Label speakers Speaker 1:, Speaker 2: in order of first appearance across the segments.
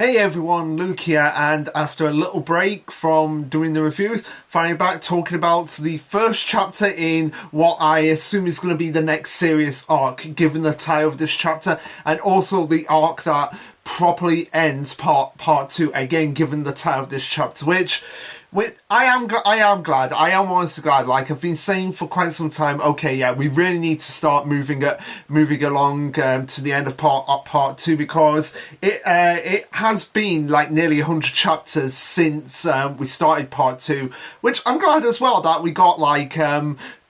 Speaker 1: Hey everyone, Luke here, and after a little break from doing the reviews, finally back talking about the first chapter in what I assume is going to be the next serious arc, given the title of this chapter, and also the arc that properly ends part two, again given the title of this chapter, which I am glad. I am honestly glad. Like I've been saying for quite some time. Okay, yeah, we really need to start moving along to the end of part two, because it has been like nearly 100 chapters since we started part two, which I'm glad as well that we got like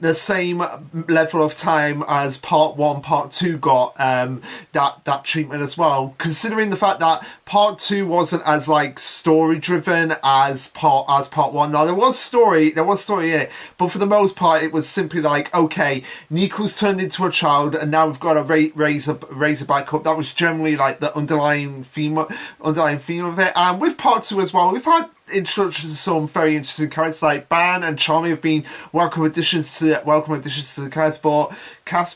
Speaker 1: the same level of time as part one, part two got that treatment as well. Considering the fact that part two wasn't as like story driven as part one. Now there was story in it, but for the most part it was simply like, okay, Nico's turned into a child, and now we've got to raise her back up. That was generally like the underlying theme of it. And with part two as well, we've had introductions to some very interesting characters like Ban and Charmy have been welcome additions to the cast,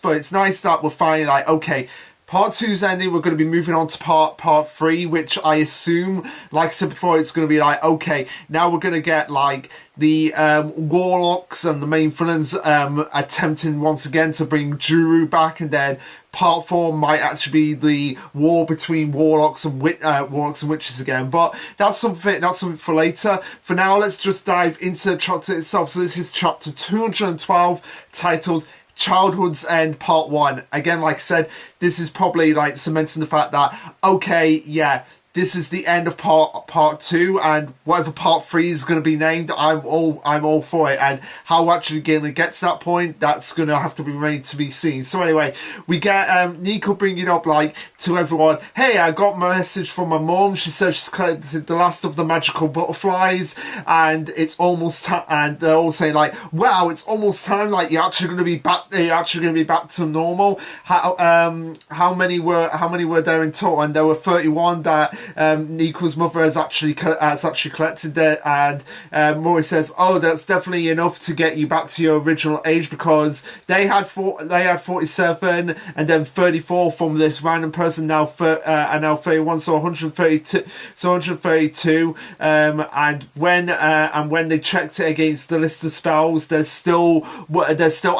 Speaker 1: but it's nice that we're finally like, okay, part two's ending, we're going to be moving on to part three, which I assume, like I said before, it's going to be like, okay, now we're going to get like the warlocks and the main villains attempting once again to bring Juru back, and then part four might actually be the war between warlocks and witches again. But that's something for later. For now, let's just dive into the chapter itself. So this is chapter 212, titled Childhood's End Part 1. Again, like I said, this is probably like cementing the fact that, okay, yeah, this is the end of part two, and whatever part three is going to be named, I'm all for it. And how actually going to get to that point, that's going to have to be remained to be seen. So anyway, we get Nico bringing up like to everyone, hey, I got my message from my mom. She says she's collected the last of the magical butterflies, and it's almost and they're all saying like, wow, it's almost time. Like you're actually going to be back to normal. How many were there in total? And there were 31 that Nico's mother has actually collected it, and Mori says, "Oh, that's definitely enough to get you back to your original age, because they had 47, and then 34 from this random person now and now 31, so 132. And when they checked it against the list of spells, there's still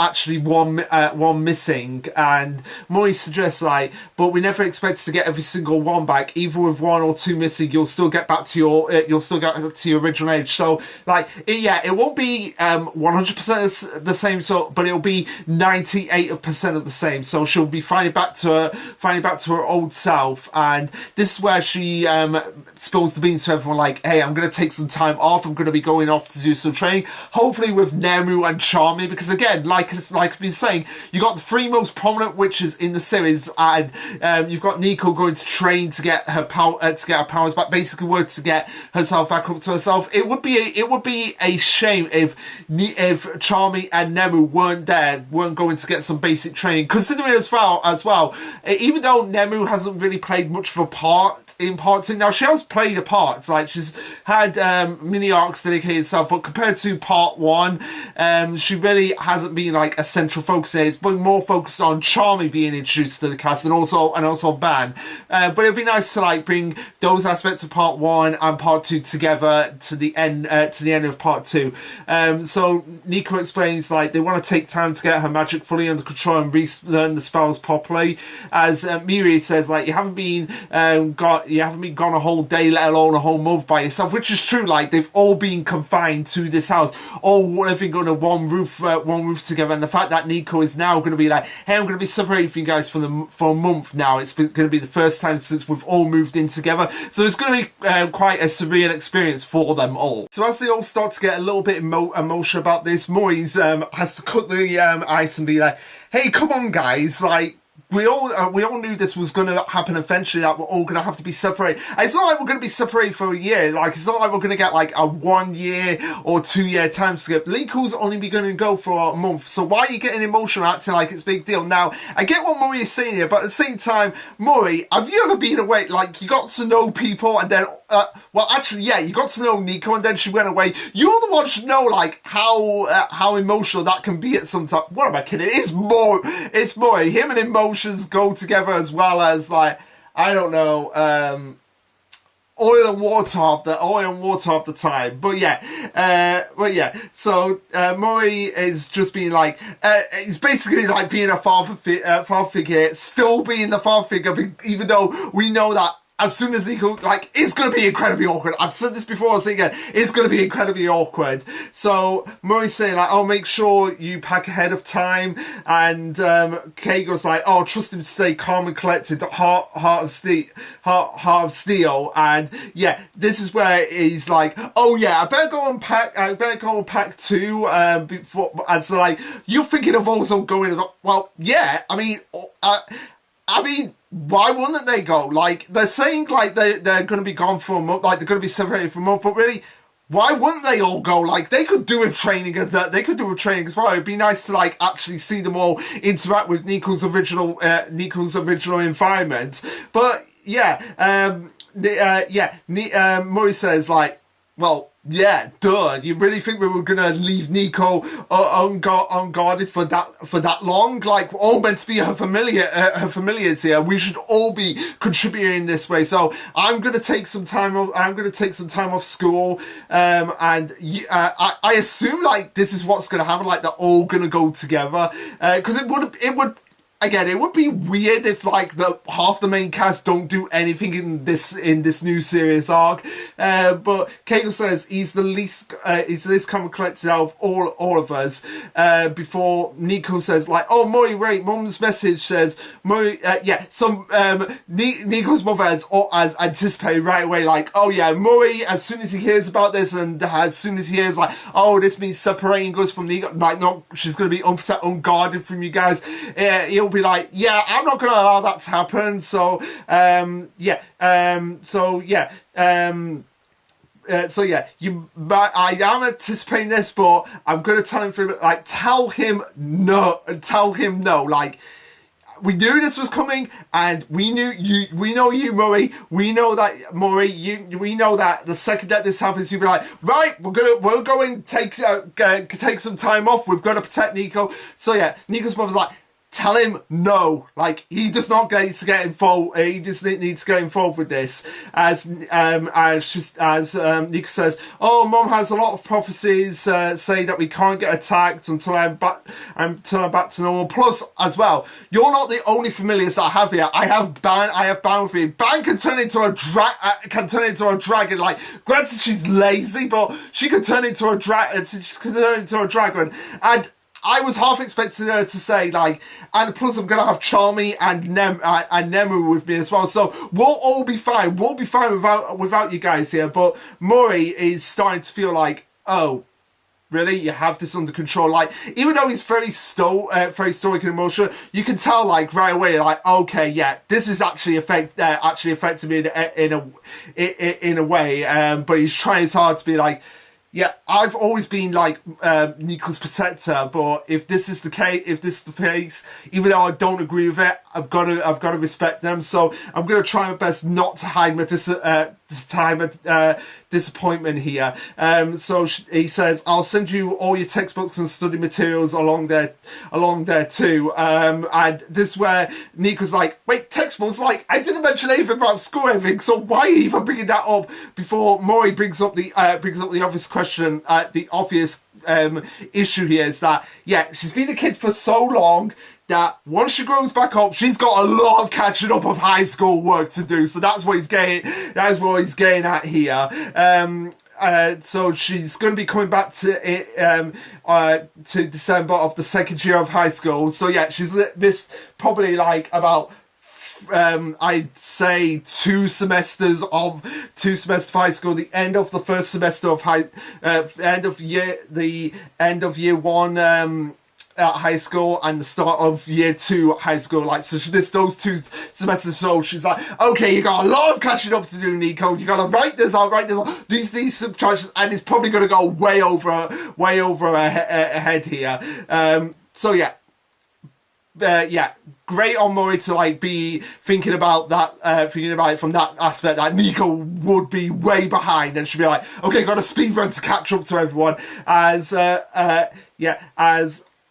Speaker 1: actually one missing." And Mori suggests like, but we never expected to get every single one back, even with one or two missing. You'll still get back to your original age. So like, it won't be 100% the same, so but it'll be 98% of the same. So she'll be finding back to her old self, and this is where she spills the beans to everyone like, hey, I'm gonna take some time off. I'm gonna be going off to do some training, hopefully with Nemu and Charmy, because again, like I've been saying, you got the three most prominent witches in the series, and you've got Nico going to train to get her powers back, basically work to get herself back up to herself. It would be a shame if Charmy and Nemu weren't going to get some basic training, considering as well, even though Nemu hasn't really played much of a part in part two. Now she has played a part, like she's had mini arcs dedicated herself, but compared to part one, she really hasn't been like a central focus there. It's been more focused on Charmy being introduced to the cast, and also Ban. But it'd be nice to like bring those aspects of part one and part two together to the end of part two. So Nico explains like they want to take time to get her magic fully under control and relearn the spells properly. As Miri says, like, you haven't been gone a whole day, let alone a whole month by yourself, which is true. Like they've all been confined to this house, all living under one roof together. And the fact that Nico is now going to be like, hey, I'm going to be separated from you guys for a month now. It's going to be the first time since we've all moved in together. So it's going to be quite a surreal experience for them all. So as they all start to get a little bit emotional about this, Moise has to cut the ice and be like, hey, come on guys, like, we all knew this was going to happen eventually, that we're all going to have to be separated. And it's not like we're going to be separated for a year. Like, it's not like we're going to get like a 1 year or 2 year time skip. Linko's only be going to go for a month. So why are you getting emotional, acting like it's a big deal? Now, I get what Mori is saying here, but at the same time, Mori, have you ever been away? Like, you got to know people, and then well, actually, yeah, you got to know Nico, and then she went away. You're the one should know, like, how emotional that can be at some time. What am I kidding? It's more. Him and emotions go together, as well as, like, I don't know, oil and water half the time. But yeah. So Murray is just being like, he's basically like being a father figure, still being the father figure, even though we know that as soon as Nico, like, it's going to be incredibly awkward. I've said this before, I'll say it again. It's going to be incredibly awkward. So Murray's saying, like, oh, make sure you pack ahead of time. And Kay goes like, oh, trust him to stay calm and collected, heart of steel. And yeah, this is where he's like, oh yeah, I better go and pack too. Before, and so like, you're thinking of also going, well, yeah, I mean, why wouldn't they go? Like, they're saying, like, they're going to be gone for a month, like, they're going to be separated for a month, but really, why wouldn't they all go? Like, they could do with training as well. It'd be nice to, like, actually see them all interact with Nico's original environment. But, yeah, Murray says, like, well, yeah, duh. You really think we were gonna leave Nico unguarded for that long? Like, we're all meant to be her familiars here. We should all be contributing this way. So I'm gonna take some time off school. And I assume like this is what's gonna happen. Like they're all gonna go together. Because it would. Again, it would be weird if like half the main cast don't do anything in this new series arc. But Keiko says he's the least common collected out of all of us. Before Nico says like, oh Murray, wait, Mum's message says Murray, Nico's mother has anticipated right away, like, oh yeah, Murray, as soon as he hears about this and as soon as he hears like, oh, this means separating us from Nico, like, no, she's gonna be unguarded from you guys. He'll be like, yeah, I'm not gonna allow that to happen. So I am anticipating this, but I'm gonna tell him no. Like, we knew this was coming, and we know you, Murray. We know that, Murray. We know that the second that this happens, you'll be like, right, we're going to take some time off. We've got to protect Nico. So yeah, Nico's mother's like, tell him no. Like, he does not need to get involved. He doesn't need to get involved with this. As Nico says, oh, Mom has a lot of prophecies say that we can't get attacked until I'm back to normal. Plus, as well, you're not the only familiars that I have here. I have Ban with me. Ban can turn into a dragon. Like, granted, she's lazy, but she can turn into a dragon. And I was half expecting her to say, like, and plus I'm going to have Charmy and Nemu with me as well. So we'll all be fine. We'll be fine without you guys here. But Murray is starting to feel like, oh, really? You have this under control? Like, even though he's very stoic and emotional, you can tell, like, right away, like, okay, yeah, this is actually affecting me in a way. But he's trying his hard to be like, yeah, I've always been like Nico's protector, but if this is the case, even though I don't agree with it, I've got to respect them. So I'm going to try my best not to hide my disappointment here. So he says, I'll send you all your textbooks and study materials along there too. And this is where Nico's like, wait, textbooks? Like, I didn't mention anything about school or anything, so why are you even bringing that up before Murray brings up the obvious question, the obvious issue here is that, yeah, she's been a kid for so long that once she grows back up, she's got a lot of catching up of high school work to do. So that's what he's getting at here. So she's going to be coming back to December of the second year of high school. So yeah, she's missed probably like about I'd say 2 semesters of high school, the end of the first semester of the end of year 1 at high school and the start of year 2 at high school. Like, so she missed those 2 semesters. So she's like, okay, you got a lot of catching up to do, Nico. You gotta write this out, these subtractions, and it's probably gonna go way over her head here. So yeah. Great on Murray to like be thinking about it from that aspect, that Nico would be way behind and she'd be like, okay, got a speed run to catch up to everyone.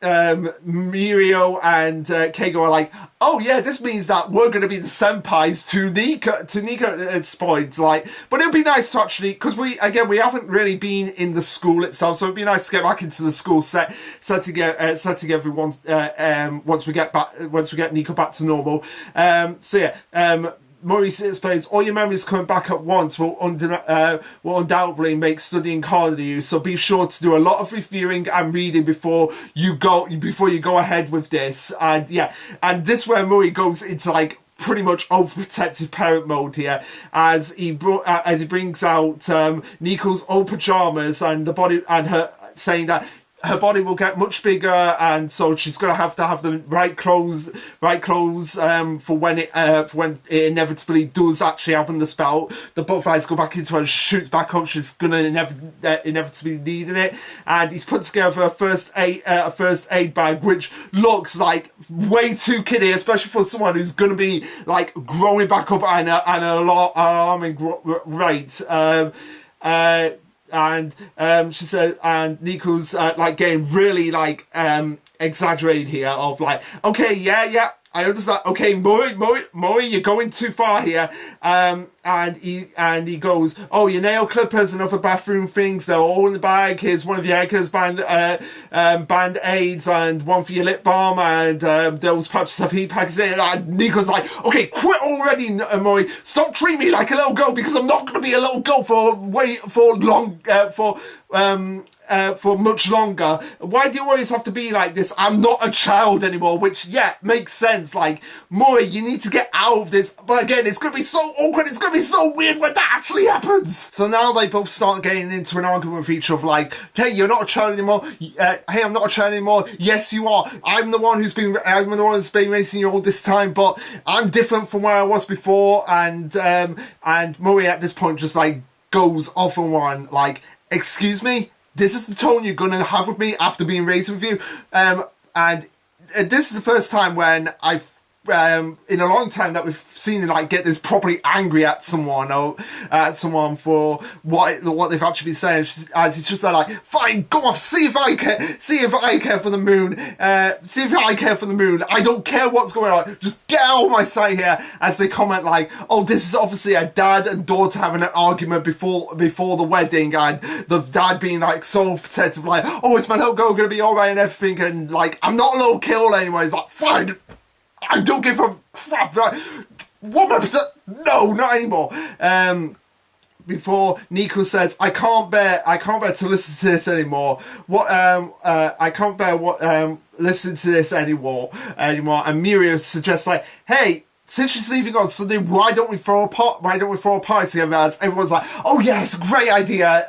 Speaker 1: Mirio and Keigo are like, oh yeah, this means that we're going to be the senpais to Nika at this point. Like, but it would be nice to actually, because we haven't really been in the school itself, so it'd be nice to get back into the school setting everyone once we get Nico back to normal. Murray explains, all your memories coming back at once will undoubtedly make studying harder to you, so be sure to do a lot of reviewing and reading before you go ahead with this. And this where Murray goes into like pretty much overprotective parent mode here as he brings out Nico's old pajamas and the body and her, saying that her body will get much bigger, and so she's going to have the right clothes for when it inevitably does actually happen. The spell, the butterflies go back into her and shoots back up. She's going to inevitably needing it, and he's put together a first aid bag, which looks like way too kiddie, especially for someone who's going to be like growing back up at an alarming rate. And she said, and Nico's like getting really like exaggerated here of like, okay, yeah, I understand. Okay, Murray, you're going too far here. And he goes, oh, your nail clippers and other bathroom things, they're all in the bag. Here's one of your Eggers band aids and one for your lip balm and those patches of heat packets in. And Nico's like, okay, quit already, Murray. Stop treating me like a little girl, because I'm not going to be a little girl for much longer. Why do you always have to be like this? I'm not a child anymore, which, yeah, makes sense. Like, Murray, you need to get out of this. But again, it's going to be so awkward. It's going to be so weird when that actually happens. So now they both start getting into an argument with each other, like, hey, you're not a child anymore. Hey, I'm not a child anymore. Yes, you are. I'm the one who's been raising you all this time, but I'm different from where I was before. And Murray at this point just like goes off on one, like, excuse me? This is the tone you're going to have with me after being raised with you? And this is the first time when I've, in a long time that we've seen him like get this properly angry at someone or at someone for what they've actually been saying. As he's just like, fine, go off, see if I care for the moon. See if I care for the moon. I don't care what's going on. Just get out of my sight here. As they comment like, oh, this is obviously a dad and daughter having an argument before the wedding, and the dad being like so protective, like, oh, is my little girl gonna be alright and everything, and like, I'm not a little kid anymore. He's like, fine, I don't give a crap. 100%, no, not anymore. Before Nico says, I can't bear to listen to this anymore. I can't bear listen to this anymore. And Mirio suggests like, hey, since she's leaving on Sunday, why don't we throw a party together? As everyone's like, oh yeah, it's a great idea.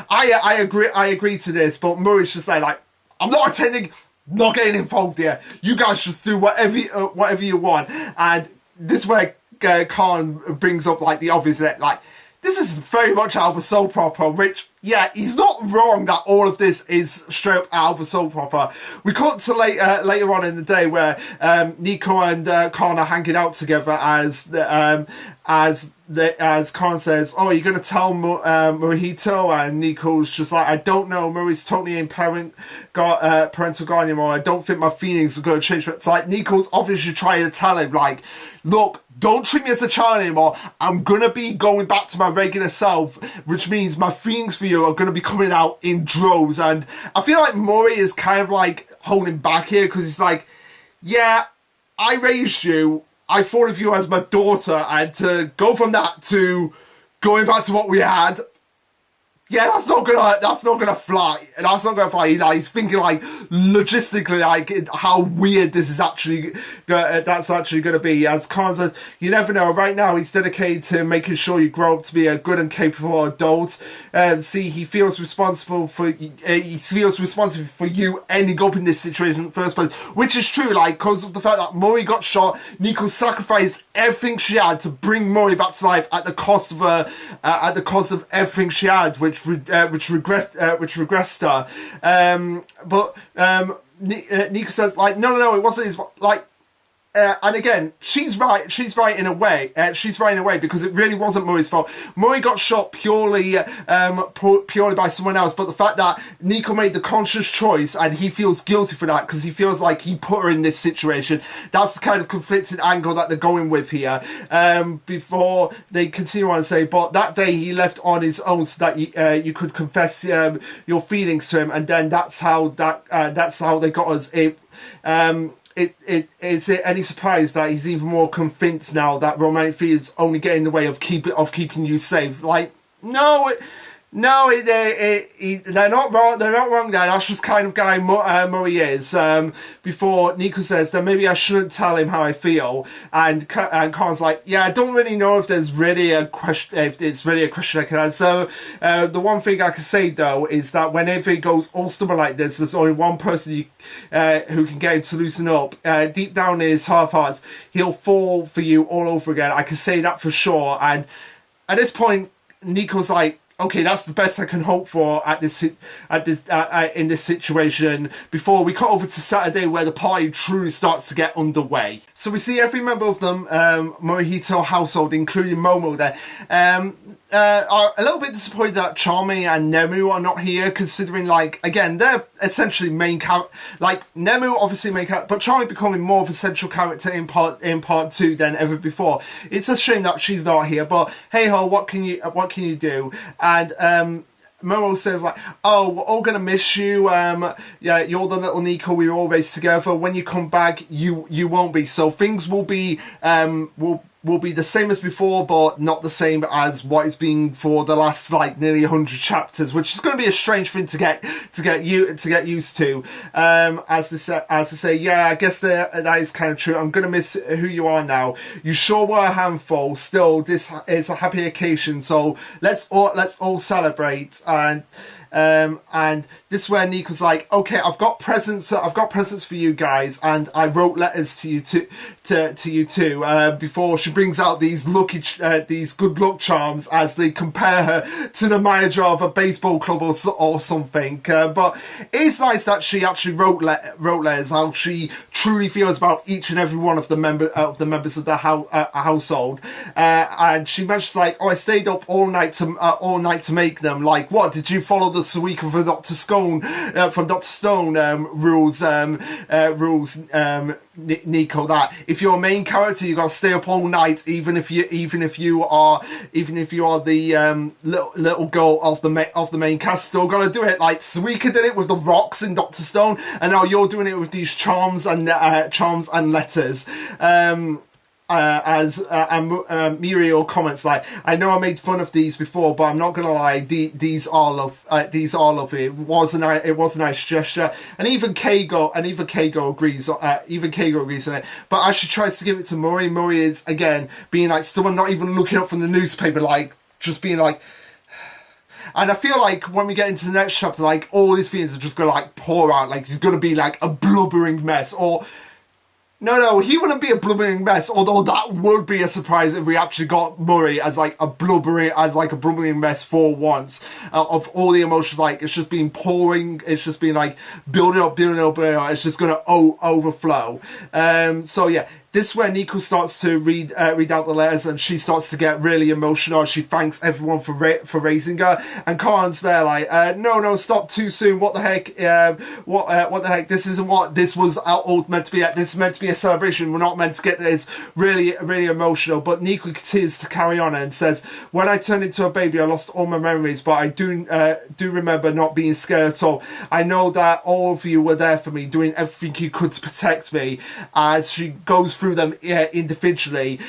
Speaker 1: I agree to this. But Murray's just like, I'm not attending. Not getting involved here. You guys just do whatever you want. And this is where Khan brings up like the obvious, like, this is very much out of a soap opera, which, yeah, he's not wrong that all of this is straight up out of a soap opera. We cut to later on in the day where Nico and Khan are hanging out together as Khan says, oh, you're going to tell Morihito? And Nico's just like, I don't know. Murray's totally in parental guard anymore. I don't think my feelings are going to change. It's like Nico's obviously trying to tell him, like, look, don't treat me as a child anymore. I'm going to be going back to my regular self, which means my feelings for you are going to be coming out in droves. And I feel like Murray is kind of like holding back here because he's like, yeah, I raised you. I thought of you as my daughter, and to go from that to going back to what we had, yeah, that's not gonna fly. That's not gonna fly. He's thinking like logistically, like how weird this is actually. That's actually gonna be. As Khan says, you never know. Right now, he's dedicated to making sure you grow up to be a good and capable adult. He feels responsible for you ending up in this situation in the first place, which is true. Like, because of the fact that Murray got shot, Nico sacrificed everything she had to bring Murray back to life at the cost of everything she had, which regressed her. But Nico says like, no, it wasn't his, like, and again, she's right. She's right in a way. She's right in a way because it really wasn't Murray's fault. Murray got shot purely by someone else. But the fact that Nico made the conscious choice and he feels guilty for that because he feels like he put her in this situation. That's the kind of conflicted angle that they're going with here. Before they continue on and say, but that day he left on his own so that you could confess your feelings to him, and then that's how they got us. Is it any surprise that he's even more convinced now that romantic feelings only get in the way of keeping you safe? Like, no, they're not wrong. They're not wrong there. That's just kind of guy Murray is. Before Nico says that maybe I shouldn't tell him how I feel, and Colin's like, yeah, I don't really know if there's really a question. If it's really a question I can answer. The one thing I can say though is that whenever he goes all stubborn like this, there's only one person who can get him to loosen up. Deep down in his heart, he'll fall for you all over again. I can say that for sure. And at this point, Nico's like, okay, that's the best I can hope for in this situation before we cut over to Saturday where the party truly starts to get underway. So we see every member of the Morihito household, including Momo there, are a little bit disappointed that Charmy and Nemu are not here, considering, like, again, they're essentially main character. Like, Nemu obviously main character, but Charmy becoming more of a central character in part 2 than ever before. It's a shame that she's not here, but hey ho, what can you do? And Momo says, like, oh, we're all gonna miss you. Yeah, you're the little Nico we were all raised together. When you come back, you won't be. So things will be will be the same as before, but not the same as what it's been for the last, like, nearly 100 chapters, which is going to be a strange thing to get used to. As to say, yeah, I guess that is kind of true. I'm going to miss who you are now. You sure were a handful. Still, this is a happy occasion, so let's all celebrate. And this is where Nico's like, okay, I've got presents for you guys, and I wrote letters to you too. Before she brings out these good luck charms as they compare her to the manager of a baseball club or something. But it's nice that she actually wrote letters, how she truly feels about each and every one of the members of the household. And she mentions, like, oh, I stayed up all night to make them. Like, what, did you follow the Suika from Dr. Stone rules, Nico, that if you're a main character, you gotta stay up all night, even if you are the little girl of the main cast. Still gotta do it. Like Suika did it with the rocks in Dr. Stone, and now you're doing it with these charms and letters. Muriel comments, like, I know I made fun of these before, but I'm not gonna lie, these are lovely. It was a nice gesture, and even Keigo agrees. Even Keigo agrees on it. But as she tries to give it to Murray, Murray is again being like stubborn, not even looking up from the newspaper, like just being like. And I feel like when we get into the next chapter, like all his feelings are just gonna like pour out, like he's gonna be like a blubbering mess, or. No, he wouldn't be a blubbering mess, although that would be a surprise if we actually got Murray as like a blubbering mess for once, of all the emotions. Like, it's just been pouring, it's just been like building up, it's just gonna overflow. So yeah, this is where Nico starts to read out the letters, and she starts to get really emotional. She thanks everyone for raising her, and Colin's there like, no, stop too soon. What the heck? What the heck? This isn't what this was all meant to be. This is meant to be a celebration. We're not meant to get this really emotional. But Nico continues to carry on and says, when I turned into a baby, I lost all my memories, but I do remember not being scared at all. I know that all of you were there for me, doing everything you could to protect me. As she goes through them individually,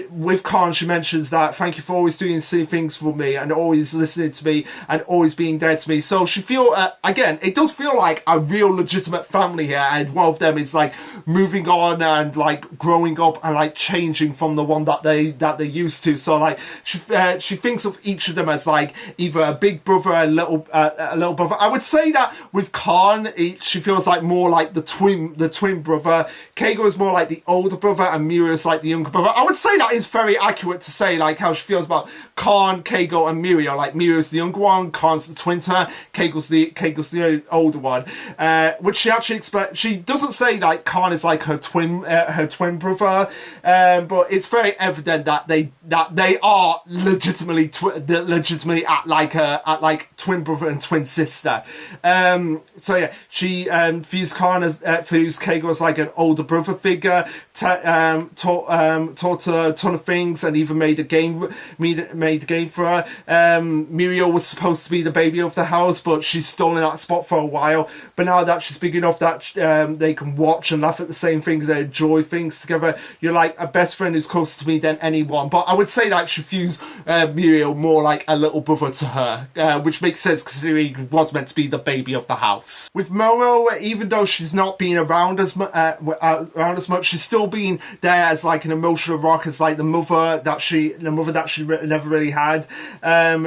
Speaker 1: with Khan, she mentions that thank you for always doing the same things for me and always listening to me and always being there to me. So she feel again, it does feel like a real legitimate family here, and one of them is like moving on and like growing up and like changing from the one that they used to. So like she thinks of each of them as like either a big brother, a little brother. I would say that with Khan, she feels like more like the twin brother. Keigo is more like the the older brother and Muriel's like the younger brother. I would say that is very accurate to say like how she feels about Khan, Keigo, and Muriel. Like Muriel's the younger one, Khan's the twin to her, Keigo's the older one. Which she actually she doesn't say like Khan is like her twin brother, but it's very evident that they are legitimately at like twin brother and twin sister. So yeah, she views Khan as views Keigo as like an older brother figure, taught her a ton of things, and even made a game for her. Muriel was supposed to be the baby of the house, but she's stolen that spot for a while. But now that she's big enough that they can watch and laugh at the same things, they enjoy things together. You're like a best friend who's closer to me than anyone. But I would say that she views Muriel more like a little brother to her, which makes sense considering he was meant to be the baby of the house. With Momo, even though she's not been around as much, she's still been there as like an emotional rock, as like the mother that she never really had.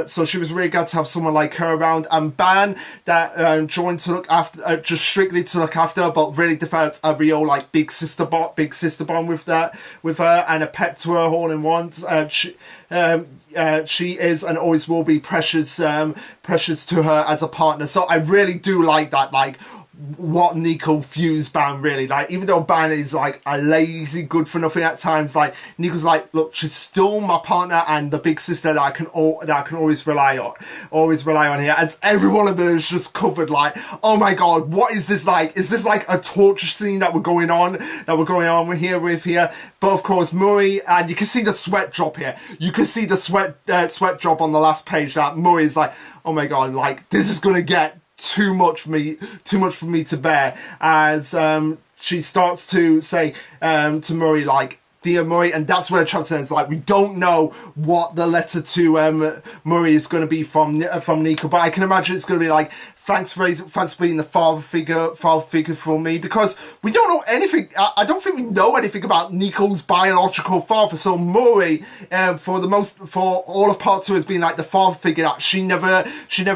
Speaker 1: So she was really glad to have someone like her around. And Ban that joined to look after, just strictly to look after her, but really developed a real like big sister bond with her, and a pet to her all in one. She is and always will be precious to her as a partner. So I really do like that, like what Nico views Ban really like. Even though Ban is like a lazy good for nothing at times, like Nico's like, look, she's still my partner and the big sister that I can always rely on here. As every one of them is just covered like, oh my god, what is this like? Is this like a torture scene that we're going on with here? But of course Murray, and you can see the sweat drop here. You can see the sweat drop on the last page. That Murray is like, oh my god, like this is gonna get too much for me to bear, as she starts to say to Murray like, dear Murray, and that's where the chapter ends. Like, we don't know what the letter to Murray is going to be from Nico, but I can imagine it's going to be like, thanks for being the father figure for me, because we don't know anything. I don't think we know anything about Nico's biological father. So Murray, for all of part 2, has been like the father figure that she never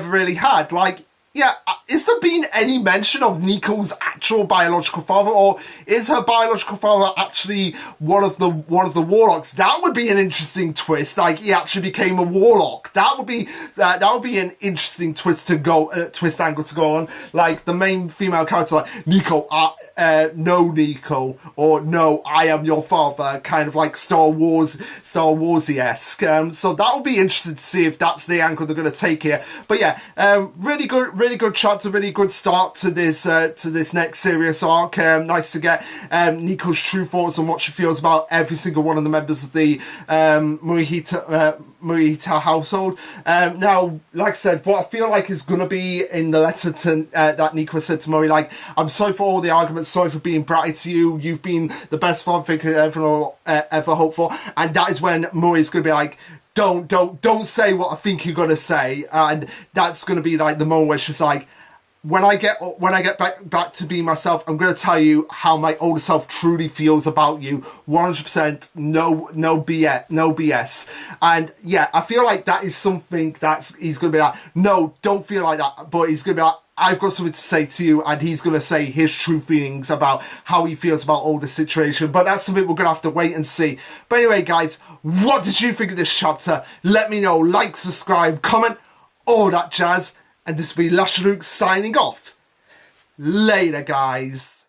Speaker 1: really had. Like, yeah, is there been any mention of Nico's actual biological father, or is her biological father actually one of the warlocks? That would be an interesting twist. Like, he actually became a warlock. That would be an interesting twist angle to go on. Like the main female character, like Nico, no Nico, or no, I am your father, kind of like Star Warsy-esque. So that would be interesting to see if that's the angle they're going to take here. But yeah, really good chapter, really good start to this next serious arc. Nice to get Nico's true thoughts on what she feels about every single one of the members of the Morihita household. Now, like I said, what I feel like is going to be in the letter that Nico said to Murray, like, I'm sorry for all the arguments, sorry for being bratty to you, you've been the best father figure ever hoped for, and that is when Murray's going to be like, don't say what I think you're gonna say, and that's gonna be like the moment where she's like, when I get back to be myself, I'm gonna tell you how my older self truly feels about you, 100%, no BS. And yeah, I feel like that is something he's gonna be like, no, don't feel like that, but he's gonna be like, I've got something to say to you, and he's going to say his true feelings about how he feels about all this situation. But that's something we're going to have to wait and see. But anyway, guys, what did you think of this chapter? Let me know. Like, subscribe, comment, all that jazz. And this will be Lasherluke signing off. Later, guys.